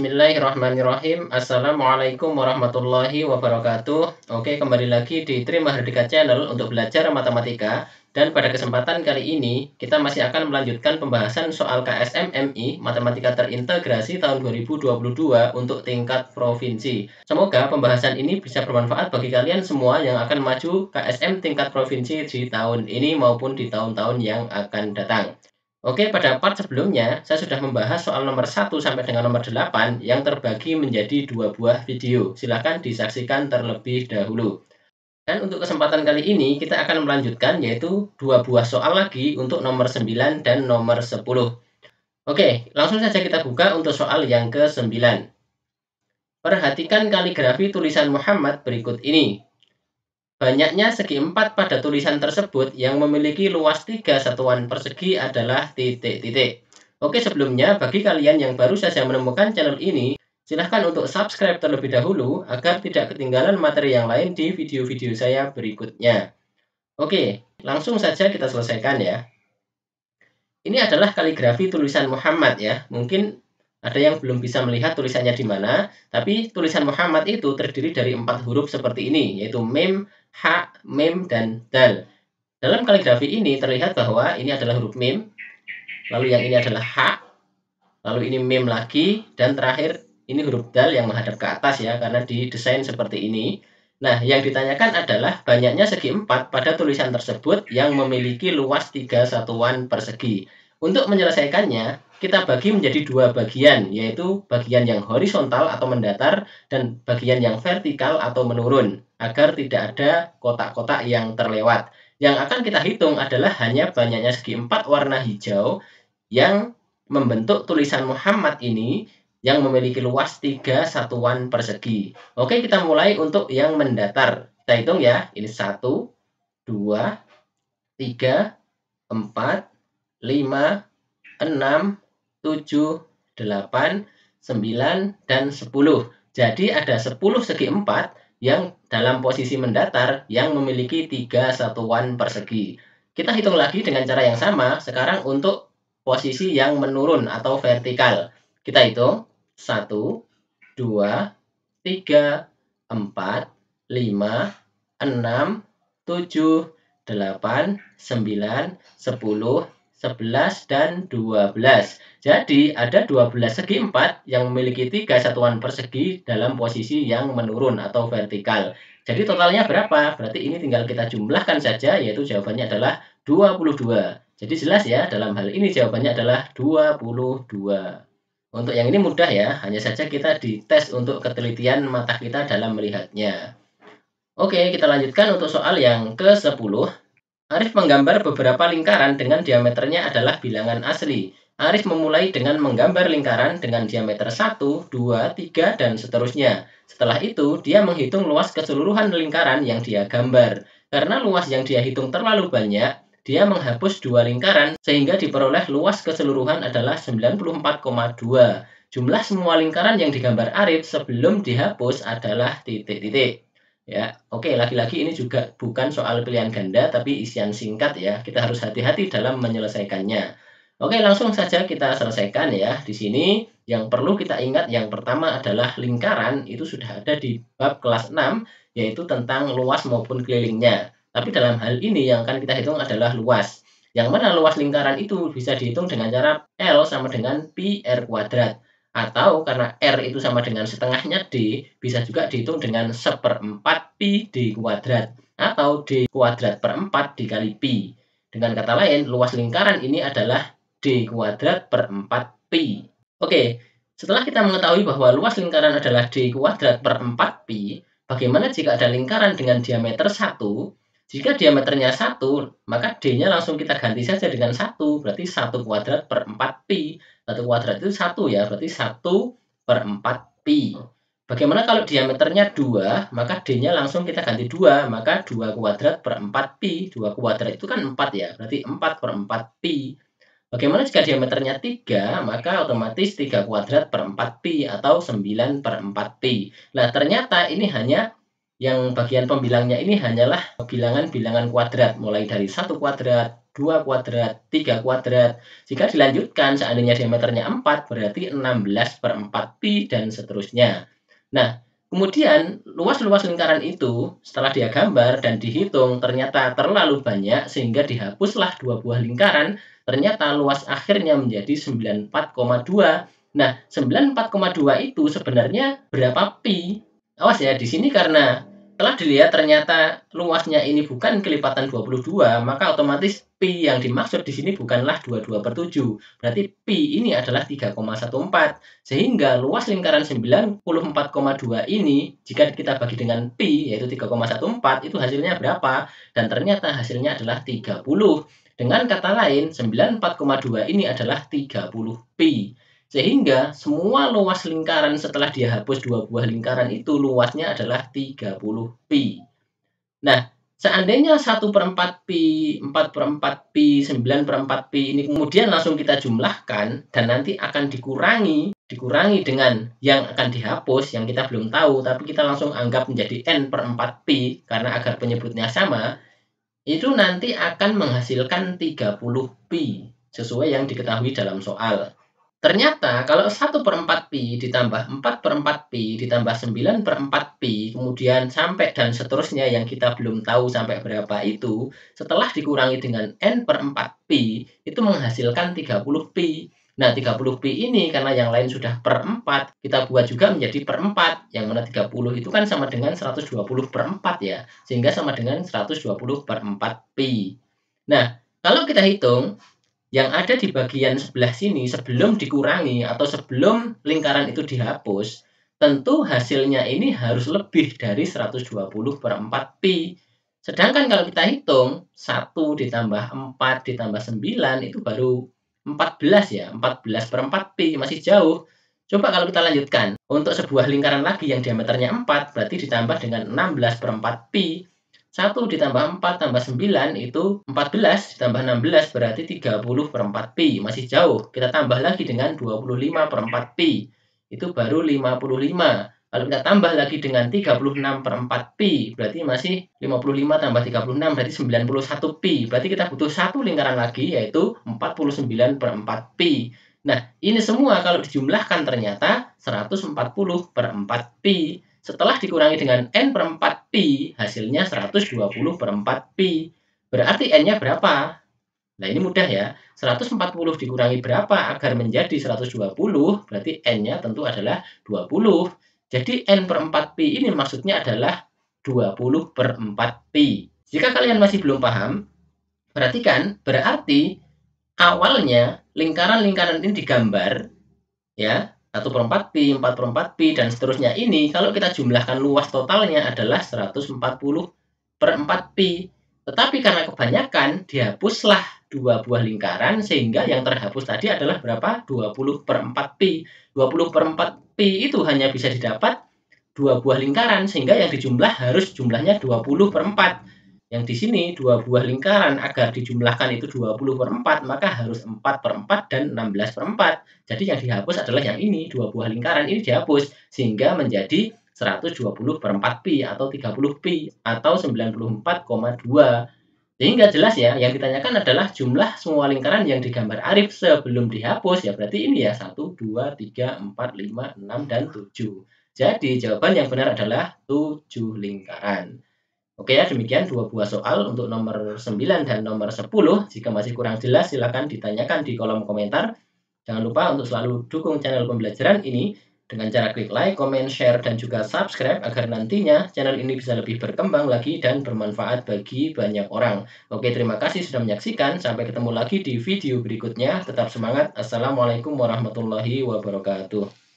Bismillahirrahmanirrahim. Assalamualaikum warahmatullahi wabarakatuh. Oke, kembali lagi di Tri Mahardika Channel untuk belajar matematika. Dan pada kesempatan kali ini, kita masih akan melanjutkan pembahasan soal KSMMI Matematika Terintegrasi tahun 2022 untuk tingkat provinsi. Semoga pembahasan ini bisa bermanfaat bagi kalian semua yang akan maju KSM tingkat provinsi di tahun ini maupun di tahun-tahun yang akan datang. Oke, pada part sebelumnya, saya sudah membahas soal nomor 1 sampai dengan nomor 8 yang terbagi menjadi dua buah video. Silahkan disaksikan terlebih dahulu. Dan untuk kesempatan kali ini, kita akan melanjutkan yaitu dua buah soal lagi untuk nomor 9 dan nomor 10. Oke, langsung saja kita buka untuk soal yang ke-9. Perhatikan kaligrafi tulisan Muhammad berikut ini. Banyaknya segi empat pada tulisan tersebut yang memiliki luas 3 satuan persegi adalah titik-titik. Oke, sebelumnya bagi kalian yang baru saja menemukan channel ini, silahkan untuk subscribe terlebih dahulu agar tidak ketinggalan materi yang lain di video-video saya berikutnya. Oke, langsung saja kita selesaikan ya. Ini adalah kaligrafi tulisan Muhammad ya. Mungkin ada yang belum bisa melihat tulisannya di mana, tapi tulisan Muhammad itu terdiri dari 4 huruf seperti ini, yaitu mim, ha, mim, dan dal. Dalam kaligrafi ini terlihat bahwa ini adalah huruf mim, lalu yang ini adalah ha, lalu ini mim lagi, dan terakhir ini huruf dal yang menghadap ke atas ya, karena didesain seperti ini. Nah, yang ditanyakan adalah banyaknya segi 4 pada tulisan tersebut yang memiliki luas 3 satuan persegi. Untuk menyelesaikannya, kita bagi menjadi dua bagian, yaitu bagian yang horizontal atau mendatar dan bagian yang vertikal atau menurun, agar tidak ada kotak-kotak yang terlewat. Yang akan kita hitung adalah hanya banyaknya segi 4 warna hijau yang membentuk tulisan Muhammad ini yang memiliki luas 3 satuan persegi. Oke, kita mulai untuk yang mendatar. Kita hitung ya, ini 1, 2, 3, 4, 5, 6, 7, 8, 9, dan 10. Jadi ada 10 segi 4 yang dalam posisi mendatar yang memiliki 3 satuan persegi. Kita hitung lagi dengan cara yang sama sekarang untuk posisi yang menurun atau vertikal. Kita hitung 1, 2, 3, 4, 5, 6, 7, 8, 9, 10, 11, dan 12. Jadi ada 12 segi 4 yang memiliki 3 satuan persegi dalam posisi yang menurun atau vertikal. Jadi totalnya berapa? Berarti ini tinggal kita jumlahkan saja, yaitu jawabannya adalah 22. Jadi jelas ya, dalam hal ini jawabannya adalah 22. Untuk yang ini mudah ya, hanya saja kita dites untuk ketelitian mata kita dalam melihatnya. Oke, kita lanjutkan untuk soal yang ke-10. Arif menggambar beberapa lingkaran dengan diameternya adalah bilangan asli. Arif memulai dengan menggambar lingkaran dengan diameter 1, 2, 3, dan seterusnya. Setelah itu, dia menghitung luas keseluruhan lingkaran yang dia gambar. Karena luas yang dia hitung terlalu banyak, dia menghapus 2 lingkaran sehingga diperoleh luas keseluruhan adalah 94,2. Jumlah semua lingkaran yang digambar Arif sebelum dihapus adalah titik-titik. Ya, oke, lagi-lagi ini juga bukan soal pilihan ganda, tapi isian singkat ya. Kita harus hati-hati dalam menyelesaikannya. Oke, langsung saja kita selesaikan ya. Di sini yang perlu kita ingat yang pertama adalah lingkaran itu sudah ada di bab kelas 6, yaitu tentang luas maupun kelilingnya. Tapi dalam hal ini yang akan kita hitung adalah luas. Yang mana luas lingkaran itu bisa dihitung dengan cara L sama dengan pi R kuadrat. Atau karena R itu sama dengan setengahnya D, bisa juga dihitung dengan 1/4 pi D kuadrat. Atau D kuadrat per 4 dikali pi. Dengan kata lain, luas lingkaran ini adalah D kuadrat per 4 pi. Oke, setelah kita mengetahui bahwa luas lingkaran adalah D kuadrat per 4 pi, bagaimana jika ada lingkaran dengan diameter 1? Jika diameternya 1, maka D-nya langsung kita ganti saja dengan 1, berarti 1 kuadrat per 4 pi. 1 kuadrat itu 1 ya, berarti 1 per 4 pi. Bagaimana kalau diameternya 2, maka D-nya langsung kita ganti 2, maka 2 kuadrat per 4 pi. 2 kuadrat itu kan 4 ya, berarti 4 per 4 pi. Bagaimana jika diameternya 3, maka otomatis 3 kuadrat per 4 pi atau 9 per 4 pi. Nah, ternyata ini hanya yang bagian pembilangnya ini hanyalah bilangan-bilangan kuadrat, mulai dari 1 kuadrat, 2 2 kuadrat, 3 kuadrat. Jika dilanjutkan, seandainya diameternya 4, berarti 16/4 pi, dan seterusnya. Nah, kemudian luas-luas lingkaran itu, setelah dia gambar dan dihitung, ternyata terlalu banyak, sehingga dihapuslah 2 buah lingkaran. Ternyata luas akhirnya menjadi 94,2. Nah, 94,2 itu sebenarnya berapa pi? Awas ya, di sini karena telah dilihat ternyata luasnya ini bukan kelipatan 22, maka otomatis pi yang dimaksud di sini bukanlah 22/7. Berarti pi ini adalah 3,14. Sehingga luas lingkaran 94,2 ini, jika kita bagi dengan pi, yaitu 3,14, itu hasilnya berapa? Dan ternyata hasilnya adalah 30. Dengan kata lain, 94,2 ini adalah 30 pi. Sehingga semua luas lingkaran setelah dia hapus 2 buah lingkaran itu luasnya adalah 30 pi. Nah, seandainya 1/4 pi, 4/4 pi, 9/4 pi ini kemudian langsung kita jumlahkan dan nanti akan dikurangi dengan yang akan dihapus yang kita belum tahu, tapi kita langsung anggap menjadi n/4 pi karena agar penyebutnya sama, itu nanti akan menghasilkan 30 pi sesuai yang diketahui dalam soal. Ternyata kalau 1/4 pi ditambah 4/4 pi ditambah 9/4 pi kemudian sampai dan seterusnya yang kita belum tahu sampai berapa itu, setelah dikurangi dengan n/4 pi itu menghasilkan 30 pi. Nah, 30 pi ini karena yang lain sudah per 4, kita buat juga menjadi per 4. Yang mana 30 itu kan sama dengan 120/4 ya. Sehingga sama dengan 120/4 pi. Nah, kalau kita hitung yang ada di bagian sebelah sini sebelum dikurangi atau sebelum lingkaran itu dihapus, tentu hasilnya ini harus lebih dari 120/4 pi. Sedangkan kalau kita hitung 1 ditambah 4 ditambah 9 itu baru 14 ya, 14/4 pi, masih jauh. Coba kalau kita lanjutkan, untuk sebuah lingkaran lagi yang diameternya 4 berarti ditambah dengan 16/4 pi. 1 ditambah 4 tambah 9 itu 14, ditambah 16 berarti 30/4 pi, masih jauh. Kita tambah lagi dengan 25/4 pi, itu baru 55. Kalau kita tambah lagi dengan 36/4 pi, berarti masih 55 tambah 36 berarti 91 pi. Berarti kita butuh satu lingkaran lagi yaitu 49/4 pi. Nah, ini semua kalau dijumlahkan ternyata 140/4 pi. Setelah dikurangi dengan n/4 pi, hasilnya 120/4 pi. Berarti n-nya berapa? Nah, ini mudah ya. 140 dikurangi berapa agar menjadi 120? Berarti n-nya tentu adalah 20. Jadi n/4 pi ini maksudnya adalah 20/4 pi. Jika kalian masih belum paham, perhatikan, berarti awalnya lingkaran-lingkaran ini digambar ya, 1/4 pi, 4/4 pi, dan seterusnya ini kalau kita jumlahkan luas totalnya adalah 140/4 pi. Tetapi karena kebanyakan dihapuslah 2 buah lingkaran sehingga yang terhapus tadi adalah berapa? 20/4 pi. 20/4 pi itu hanya bisa didapat 2 buah lingkaran sehingga yang dijumlah harus jumlahnya 20/4. Yang di sini 2 buah lingkaran agar dijumlahkan itu 20/4 maka harus 4/4 dan 16/4. Jadi yang dihapus adalah yang ini, 2 buah lingkaran ini dihapus sehingga menjadi 120/4 pi atau 30 pi atau 94,2. Sehingga jelas ya, yang ditanyakan adalah jumlah semua lingkaran yang digambar Arif sebelum dihapus ya berarti ini ya 1 2 3 4 5 6 dan 7. Jadi jawaban yang benar adalah 7 lingkaran. Oke ya, demikian 2 buah soal untuk nomor 9 dan nomor 10. Jika masih kurang jelas, silakan ditanyakan di kolom komentar. Jangan lupa untuk selalu dukung channel pembelajaran ini dengan cara klik like, comment, share, dan juga subscribe agar nantinya channel ini bisa lebih berkembang lagi dan bermanfaat bagi banyak orang. Oke, terima kasih sudah menyaksikan. Sampai ketemu lagi di video berikutnya. Tetap semangat. Assalamualaikum warahmatullahi wabarakatuh.